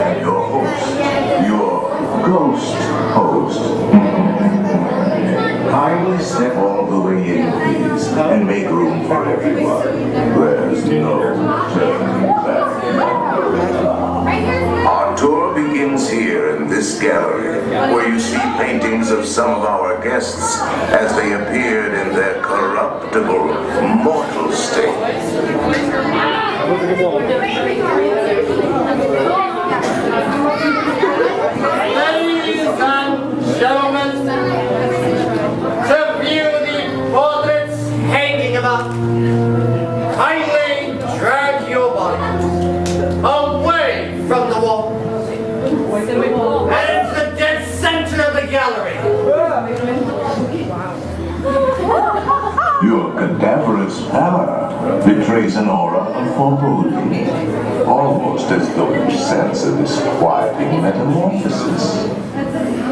and your host, your ghost host. Kindly step all the way in, please, and make room for everyone. There's no turning back. Our tour begins here in this gallery, where you see paintings of some of our guests as they appeared in their corruptible, mortal state. Ladies and gentlemen, to view the portraits hanging above, kindly drag your body away from the wall and into the dead center of the gallery. Your cadaverous pallor betrays an aura of foreboding, almost as though you sense a disquieting metamorphosis.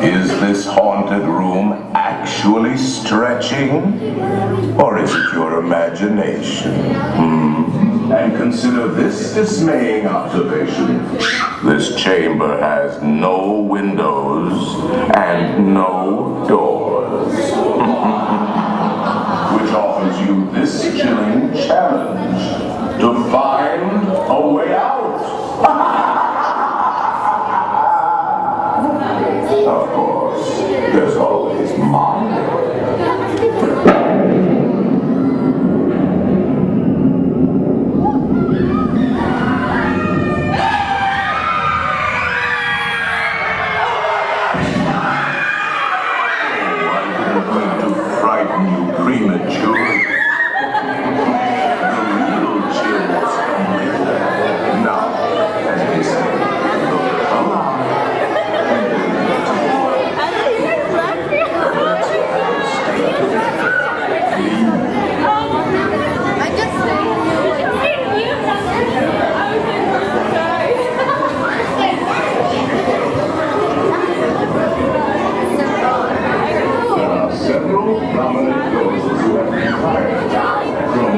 Is this haunted room actually stretching? Or is it your imagination? And consider this dismaying observation. This chamber has no windows and no doors. Which offers you this chilling challenge to find a way out. Of course, there's always mine. Prematurely. The real chills come later. Now, as they say, come on. There are several prominent ghosts who have retired from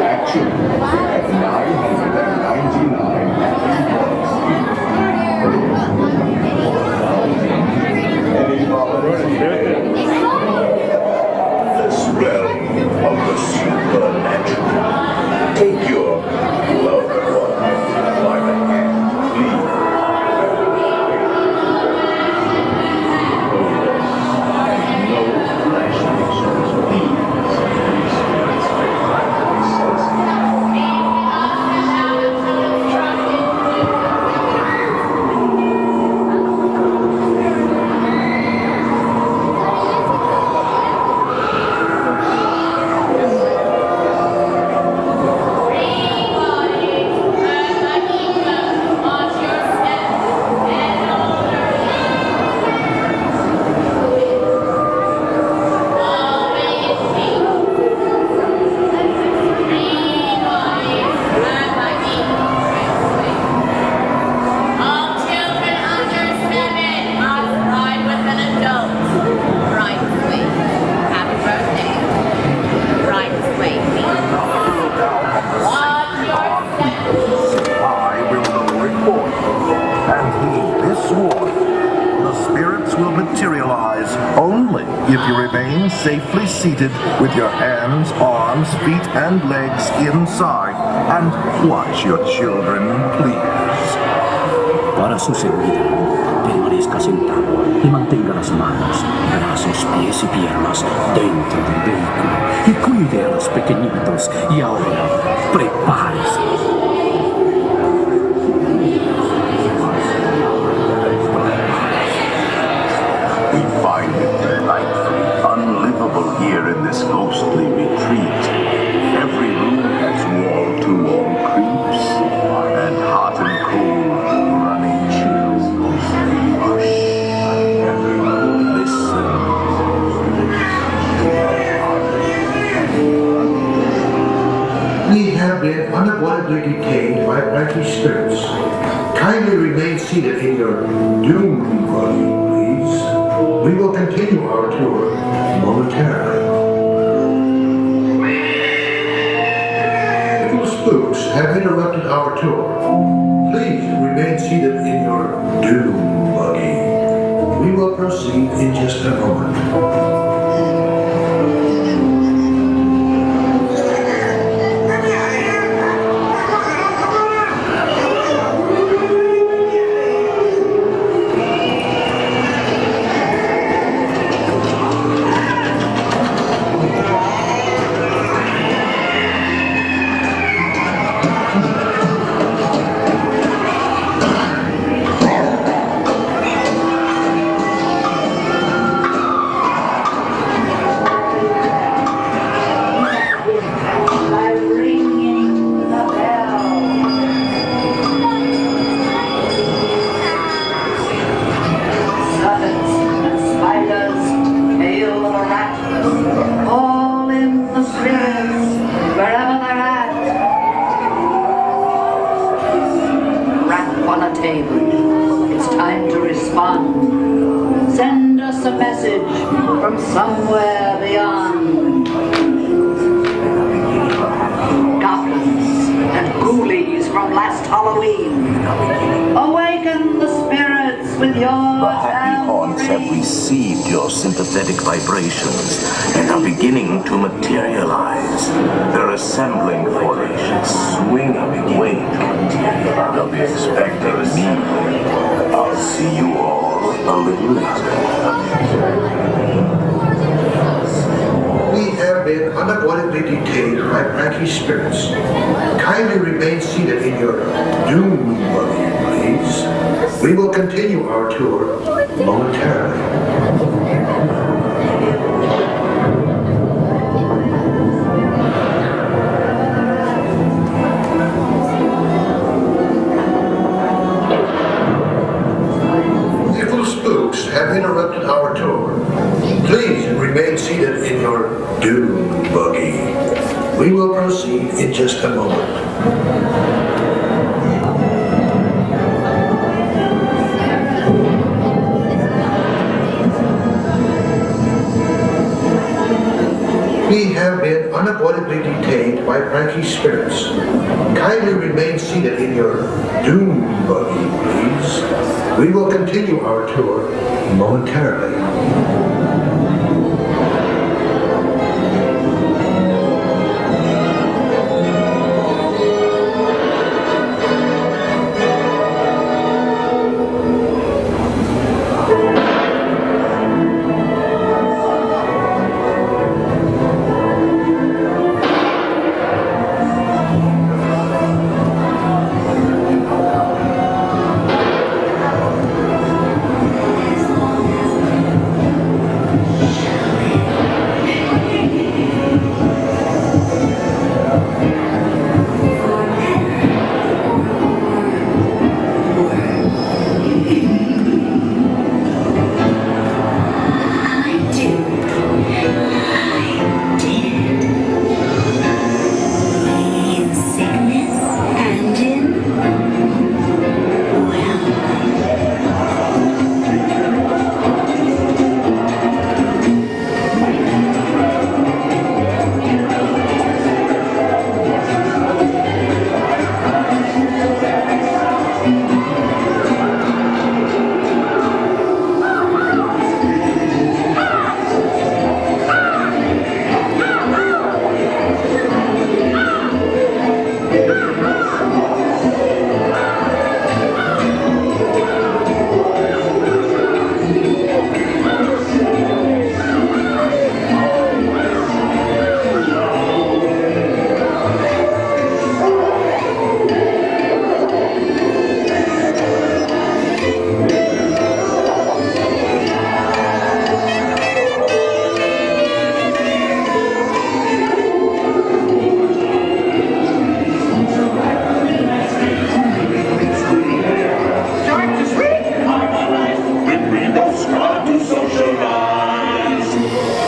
actually at 999 this realm of the supernatural. Take your loved one by the hand, please. If you remain safely seated with your hands, arms, feet, and legs inside, and watch your children, please. Para su seguridad, permanezca sentado y mantenga las manos, brazos, pies y piernas dentro del vehículo y cuide a los pequeñitos. Y ahora, prepárese. Here in this ghostly retreat, every room has wall-to-wall creeps and hot and cold running chills. Hush, everyone, listen. We have been unavoidably detained by mighty spirits. Kindly remain seated in your doom buggy, please. We will continue our tour momentarily. spooks have interrupted our tour. Please remain seated in your doom buggy. We will proceed in just a moment. It's time to respond. Send us a message from somewhere beyond. Goblins and ghoulies from last Halloween. Awaken the spirits with your The happy haunts have received your sympathetic vibrations and are beginning to materialize. They're assembling for a swinging wake. They'll be expecting me. I'll see you all a little later. We have been unavoidably detained by pranky spirits. Kindly remain seated in your doom buggy, please. We will continue our tour momentarily. Have interrupted our tour. Please remain seated in your doom buggy. We will proceed in just a moment. We have been unavoidably detained by pranky spirits. Kindly remain seated in your doom buggy, please. We will continue our tour momentarily.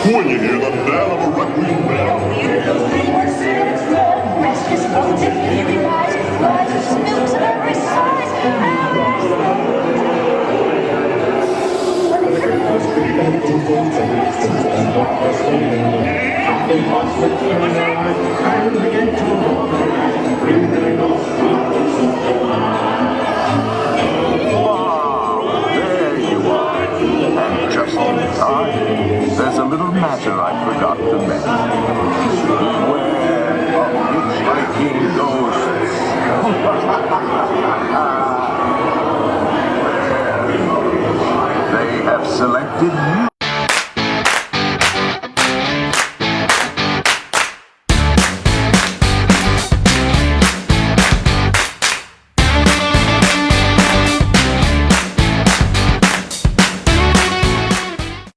When you hear the bell of a requiem bell, restless bones and heavy rising flies of spooks of every size. Happy